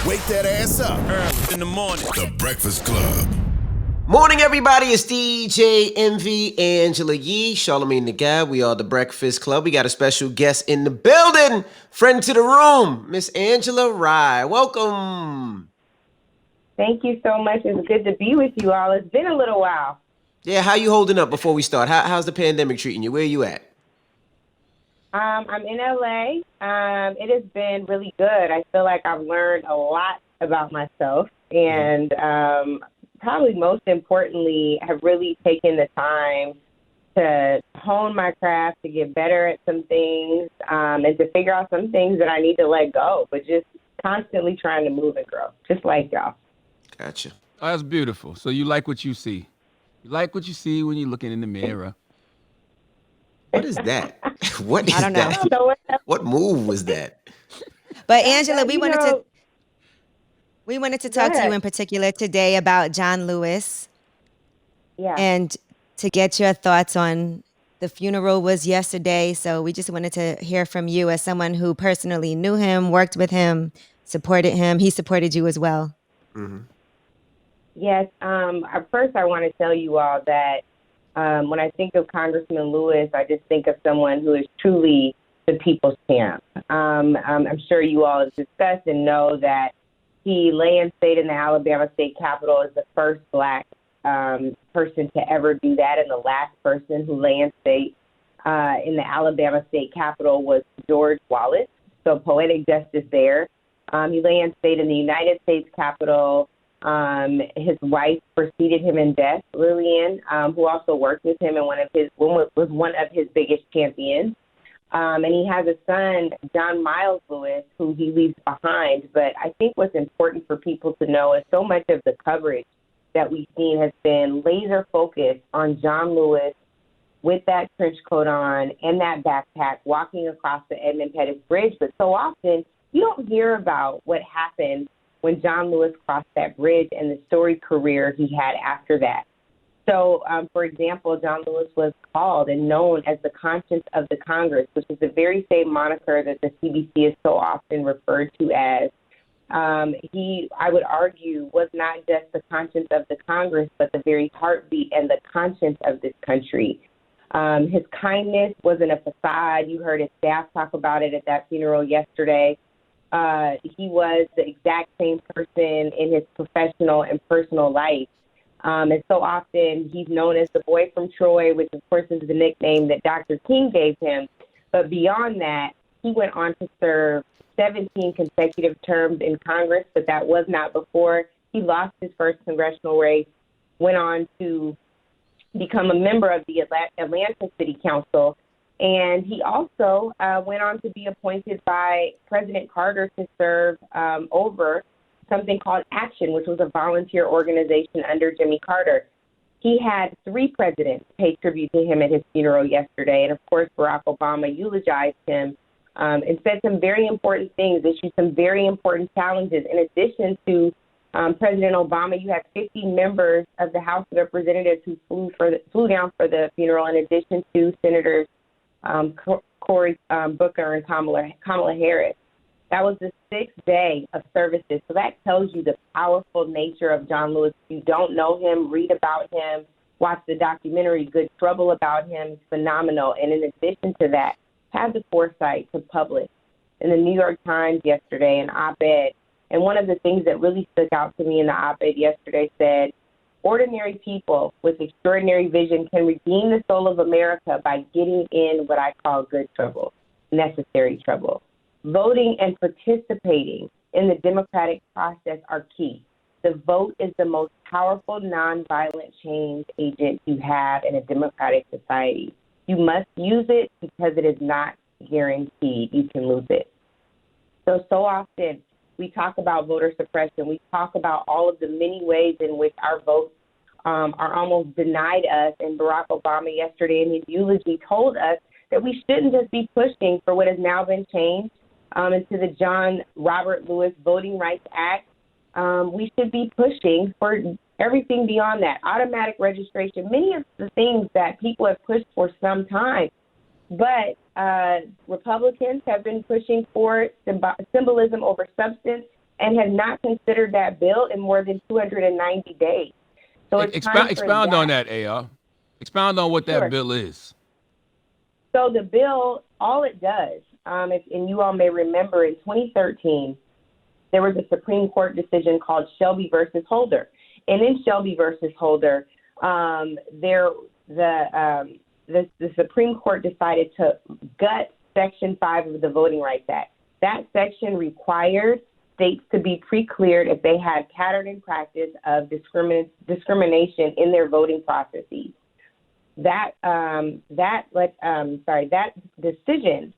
Wake that ass up. Early in the morning. The Breakfast Club. Morning, everybody. It's DJ Envy, Angela Yee, Charlamagne the Guy. We are the Breakfast Club. We got a special guest in the building. Friend to the room, Miss Angela Rye. Welcome. Thank you so much. It's good to be with you all. It's been a little while. Yeah, how you holding up before we start? How's the pandemic treating you? Where you at? I'm in LA. It has been really good. I feel like I've learned a lot about myself and probably most importantly, have really taken the time to hone my craft, to get better at some things, and to figure out some things that I need to let go, but just constantly trying to move and grow, just like y'all. Gotcha. Oh, that's beautiful. So you like what you see. You like what you see when you're looking in the mirror. What is that? What is I don't know. that? I don't know what else. What move was that? But Angela, we You wanted know, to talk to you ahead. in particular today about John Lewis Yeah. and to get your thoughts on the funeral was yesterday. So we just wanted to hear from you as someone who personally knew him, worked with him, supported him. He supported you as well. Mm-hmm. Yes. First, I want to tell you all that when I think of Congressman Lewis, I just think of someone who is truly the people's champ. I'm sure you all have discussed and know that he lay in state in the Alabama State Capitol as the first Black person to ever do that, and the last person who lay in state in the Alabama State Capitol was George Wallace. So poetic justice there. He lay in state in the United States Capitol. His wife preceded him in death, Lillian, who also worked with him and was one of his biggest champions. And he has a son, John Miles Lewis, who he leaves behind. But I think what's important for people to know is so much of the coverage that we've seen has been laser focused on John Lewis with that trench coat on and that backpack walking across the Edmund Pettus Bridge. But so often you don't hear about what happened when John Lewis crossed that bridge and the storied career he had after that. So, for example, John Lewis was called and known as the conscience of the Congress, which is the very same moniker that the CBC is so often referred to as. He, I would argue, was not just the conscience of the Congress, but the very heartbeat and the conscience of this country. His kindness wasn't a facade. You heard his staff talk about it at that funeral yesterday. He was the exact same person in his professional and personal life. And so often he's known as the boy from Troy, which of course is the nickname that Dr. King gave him. But beyond that, he went on to serve 17 consecutive terms in Congress, but that was not before he lost his first congressional race, went on to become a member of the Atlanta City Council. And he also went on to be appointed by President Carter to serve over something called Action, which was a volunteer organization under Jimmy Carter. He had 3 presidents pay tribute to him at his funeral yesterday. And, of course, Barack Obama eulogized him and said some very important things, issued some very important challenges. In addition to President Obama, you had 50 members of the House of Representatives who flew down for the funeral, in addition to Senators Cory Booker and Kamala Harris. That was the 6th day of services. So that tells you the powerful nature of John Lewis. If you don't know him, read about him, watch the documentary Good Trouble about him. It's phenomenal. And in addition to that, have the foresight to publish in the New York Times yesterday an op-ed. And one of the things that really stuck out to me in the op-ed yesterday said, ordinary people with extraordinary vision can redeem the soul of America by getting in what I call good trouble, necessary trouble. Voting and participating in the democratic process are key. The vote is the most powerful nonviolent change agent you have in a democratic society. You must use it because it is not guaranteed you can lose it. So often we talk about voter suppression. We talk about all of the many ways in which our votes are almost denied us. And Barack Obama yesterday in his eulogy told us that we shouldn't just be pushing for what has now been changed into the John Robert Lewis Voting Rights Act. We should be pushing for everything beyond that, automatic registration, many of the things that people have pushed for some time. But Republicans have been pushing for symbolism over substance, and has not considered that bill in more than 290 days. So it's time for Expound on that, AR. Expound on what that Sure. bill is. So the bill, all it does, and you all may remember in 2013, there was a Supreme Court decision called Shelby versus Holder. And in Shelby versus Holder, the Supreme Court decided to gut Section 5 of the Voting Rights Act. That section required states to be pre-cleared if they had pattern and practice of discrimination in their voting processes. That decision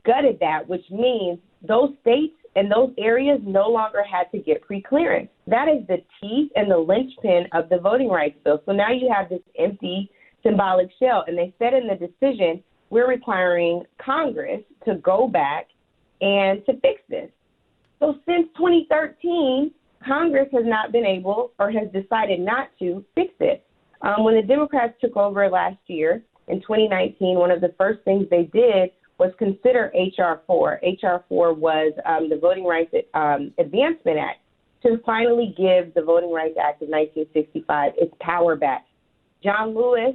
gutted that, which means those states and those areas no longer had to get pre-clearance. That is the teeth and the linchpin of the voting rights bill. So now you have this empty symbolic shell, and they said in the decision, we're requiring Congress to go back and to fix this. So since 2013, Congress has not been able or has decided not to fix it. When the Democrats took over last year in 2019, one of the first things they did was consider H.R. 4. H.R. 4 was the Voting Rights Advancement Act to finally give the Voting Rights Act of 1965 its power back. John Lewis,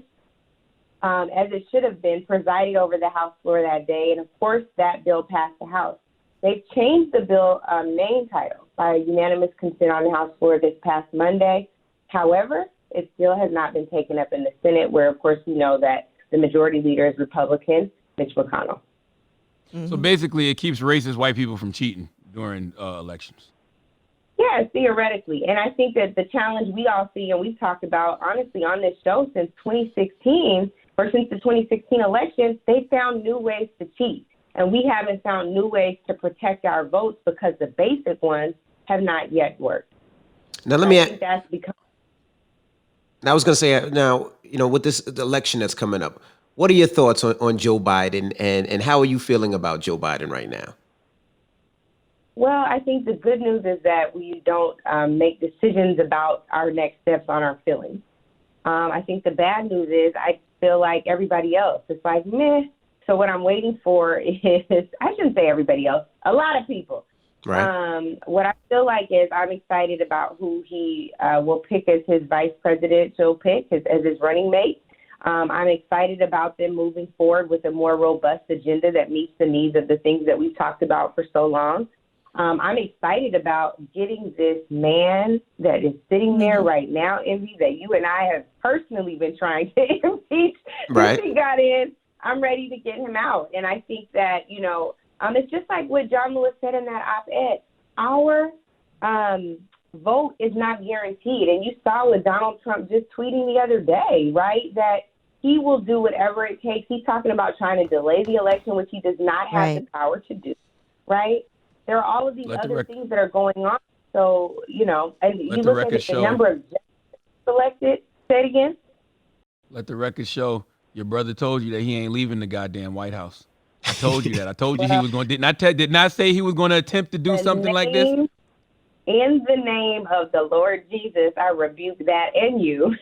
as it should have been, presided over the House floor that day, and of course that bill passed the House. They've changed the bill name title by unanimous consent on the House floor this past Monday. However, it still has not been taken up in the Senate, where, of course, we know that the majority leader is Republican, Mitch McConnell. Mm-hmm. So basically, it keeps racist white people from cheating during elections. Yeah, theoretically. And I think that the challenge we all see, and we've talked about, honestly, on this show since 2016, or since the 2016 election, they found new ways to cheat. And we haven't found new ways to protect our votes because the basic ones have not yet worked. Now, let I me think that's because I was going to say, now, with this election that's coming up, what are your thoughts on Joe Biden, and how are you feeling about Joe Biden right now? Well, I think the good news is that we don't make decisions about our next steps on our feelings. I think the bad news is I feel like everybody else. It's like, meh. So what I'm waiting for is, I shouldn't say everybody else, a lot of people. Right. What I feel like is I'm excited about who he will pick as his vice presidential pick, as his running mate. I'm excited about them moving forward with a more robust agenda that meets the needs of the things that we've talked about for so long. I'm excited about getting this man that is sitting there right now, Envy, that you and I have personally been trying to impeach Right. since he got in. I'm ready to get him out. And I think that, it's just like what John Lewis said in that op-ed. Our vote is not guaranteed. And you saw what Donald Trump just tweeting the other day, right, that he will do whatever it takes. He's talking about trying to delay the election, which he does not have the power to do, right? There are all of these other things that are going on. So, and you look at the number of judges selected. Say it again. Let the record show your brother told you that he ain't leaving the goddamn White House. I told you that. I told you he was going to. Did not say he was going to attempt to do something like this. In the name of the Lord Jesus, I rebuke that and you.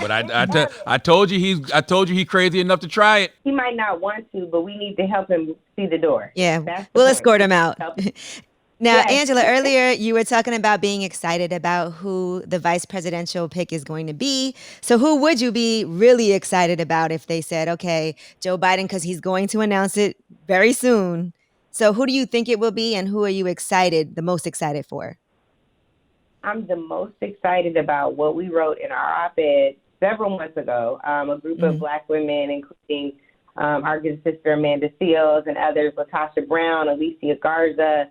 But I told you he's crazy enough to try it. He might not want to, but we need to help him see the door. Yeah, we'll escort him out. Now, Yes. Angela, earlier you were talking about being excited about who the vice presidential pick is going to be. So who would you be really excited about if they said, okay, Joe Biden, because he's going to announce it very soon. So who do you think it will be, and who are you the most excited for? I'm the most excited about what we wrote in our op-ed several months ago. A group of Black women, including our good sister Amanda Seals and others, LaTasha Brown, Alicia Garza,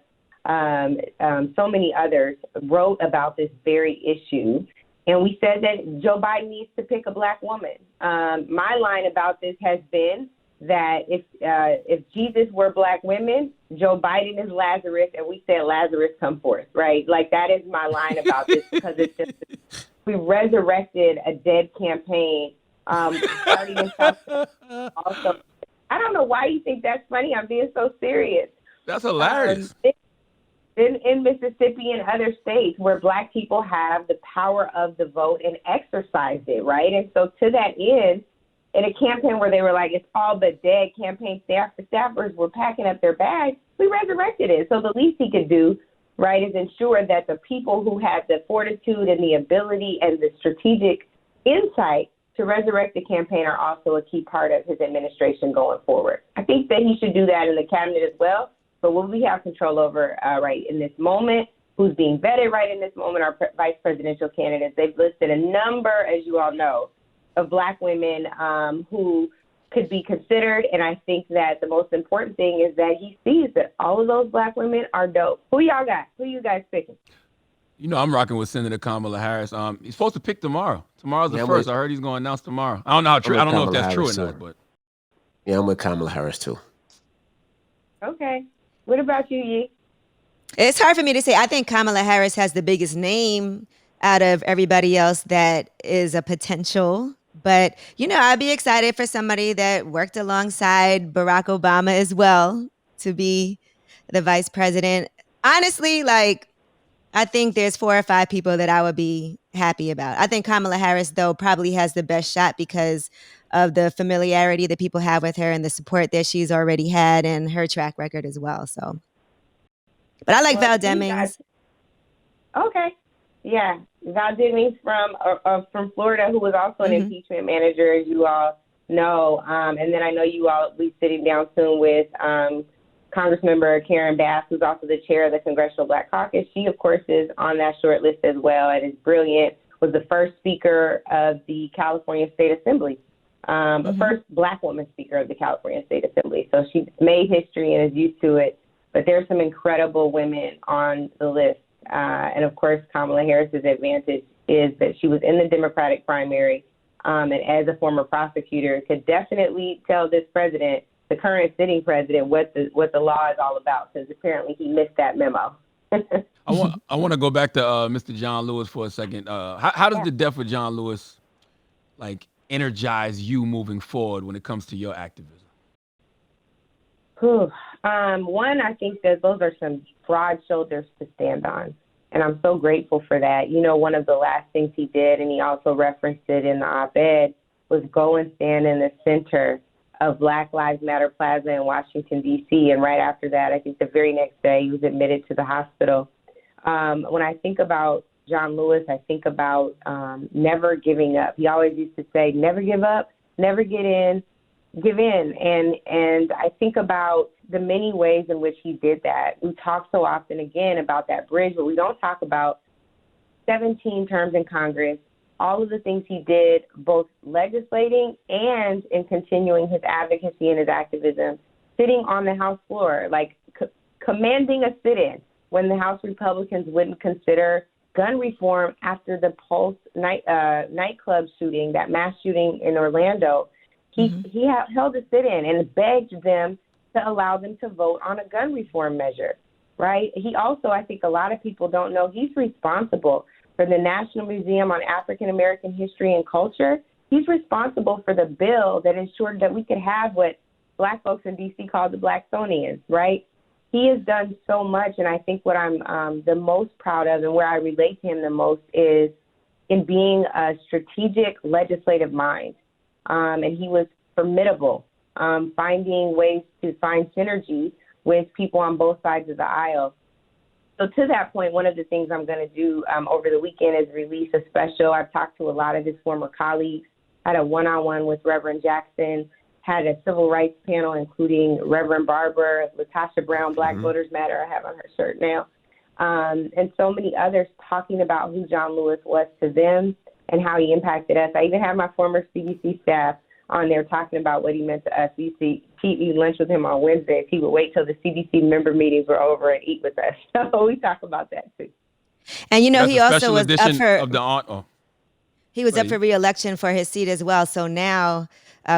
so many others, wrote about this very issue. And we said that Joe Biden needs to pick a Black woman. My line about this has been that if Jesus were Black women, Joe Biden is Lazarus, and we said Lazarus come forth, right? Like, that is my line about this, because it's just, we resurrected a dead campaign, starting in South Carolina. Also, I don't know why you think that's funny. I'm being so serious. That's hilarious. In Mississippi and other states where Black people have the power of the vote and exercised it, right? And so to that end, in a campaign where they were like, it's all but dead, campaign staffers were packing up their bags, we resurrected it. So the least he could do right, is ensure that the people who have the fortitude and the ability and the strategic insight to resurrect the campaign are also a key part of his administration going forward. I think that he should do that in the cabinet as well. But what we have control over right in this moment, who's being vetted right in this moment, are vice presidential candidates. They've listed a number, as you all know, of Black women who could be considered. And I think that the most important thing is that he sees that all of those Black women are dope. Who y'all got? Who you guys picking? You know, I'm rocking with Senator Kamala Harris. He's supposed to pick tomorrow. Tomorrow's the first. I heard he's going to announce tomorrow. I don't know how true. I don't know if that's true or not. But yeah, I'm with Kamala Harris too. Okay. What about you, Yee? It's hard for me to say. I think Kamala Harris has the biggest name out of everybody else that is a potential. But, you know, I'd be excited for somebody that worked alongside Barack Obama as well to be the vice president. Honestly, like, I think there's 4 or 5 people that I would be happy about. I think Kamala Harris, though, probably has the best shot because of the familiarity that people have with her and the support that she's already had and her track record as well. So, but I like Val Demings. Okay. Yeah. Val Demings from Florida, who was also an impeachment manager, as you all know. And then I know you all will be sitting down soon with Congressmember Karen Bass, who's also the chair of the Congressional Black Caucus. She, of course, is on that short list as well and is brilliant, was the first speaker of the California State Assembly, the first Black woman speaker of the California State Assembly. So she made history and is used to it. But there's some incredible women on the list. And, of course, Kamala Harris's advantage is that she was in the Democratic primary and as a former prosecutor could definitely tell this president, the current sitting president, what the law is all about, because apparently he missed that memo. I want to go back to Mr. John Lewis for a second. How does the death of John Lewis, like, energize you moving forward when it comes to your activism? One, I think that those are some broad shoulders to stand on, and I'm so grateful for that. You know, one of the last things he did, and he also referenced it in the op-ed, was go and stand in the center of Black Lives Matter Plaza in Washington, D.C. And right after that, I think the very next day, he was admitted to the hospital. When I think about John Lewis, I think about never giving up. He always used to say, never give up, never give in. And I think about the many ways in which he did that. We talk so often, again, about that bridge, but we don't talk about 17 terms in Congress, all of the things he did, both legislating and in continuing his advocacy and his activism, sitting on the House floor, like commanding a sit-in when the House Republicans wouldn't consider gun reform after the Pulse nightclub shooting, that mass shooting in Orlando. He held a sit-in and begged them to allow them to vote on a gun reform measure, right? He also, I think a lot of people don't know, he's responsible for the National Museum on African American History and Culture. He's responsible for the bill that ensured that we could have what Black folks in D.C. call the Blacksonians, right? He has done so much, and I think what I'm the most proud of and where I relate to him the most is in being a strategic legislative mind. And he was formidable, finding ways to find synergy with people on both sides of the aisle. So to that point, one of the things I'm going to do over the weekend is release a special. I've talked to a lot of his former colleagues, had a one-on-one with Reverend Jackson, had a civil rights panel, including Reverend Barber, Latasha Brown, Black Voters Matter, I have on her shirt now, and so many others talking about who John Lewis was to them and how he impacted us. I even have my former CDC staff on there talking about what he meant to us. We used to eat lunch with him on Wednesdays. He would wait till the CDC member meetings were over and eat with us. So we talk about that too. And you know, That's he also was up for he was up for re-election for his seat as well. So now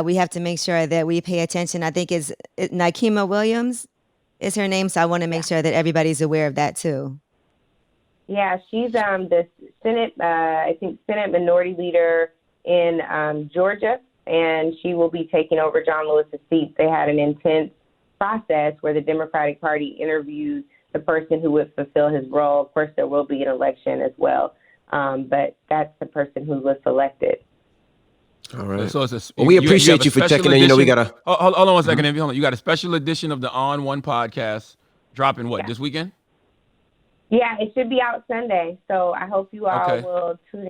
we have to make sure that we pay attention. I think it's Nikema Williams is her name, so I want to make sure that everybody's aware of that too. Yeah, she's the Senate, I think Senate Minority Leader in Georgia. And she will be taking over John Lewis's seat. They had an intense process where the Democratic Party interviewed the person who would fulfill his role. Of course, there will be an election as well, but that's the person who was selected. All right. So we appreciate you for checking in. You know, we got to... Hold on one second. You got a special edition of the On One podcast dropping what, this weekend? Yeah, it should be out Sunday. So I hope you all Okay. will tune in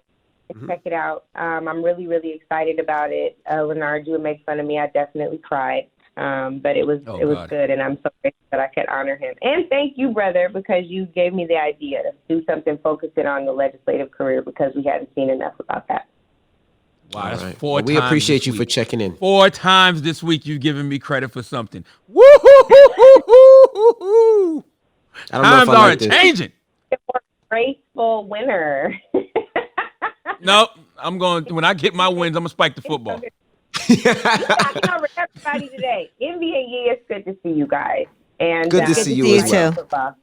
and check it out. I'm really, really excited about it. Leonard, you would make fun of me. I definitely cried. But it was God. good, and I'm so grateful that I could honor him. And thank you, brother, because you gave me the idea to do something focusing on the legislative career because we hadn't seen enough about that. Wow, All that's right. 4 Well, times. we appreciate this you for week. checking in. 4 times this week you've given me credit for something. Woo-hoo-hoo-hoo-hoo-hoo. I don't know Times if I are like this. changing. You're a graceful winner. No, I'm going. When I get my wins, I'm gonna spike the football. You're knocking over everybody today. Envy and Yee, it's good to see you guys. And Good to see you see as you well. too. Football.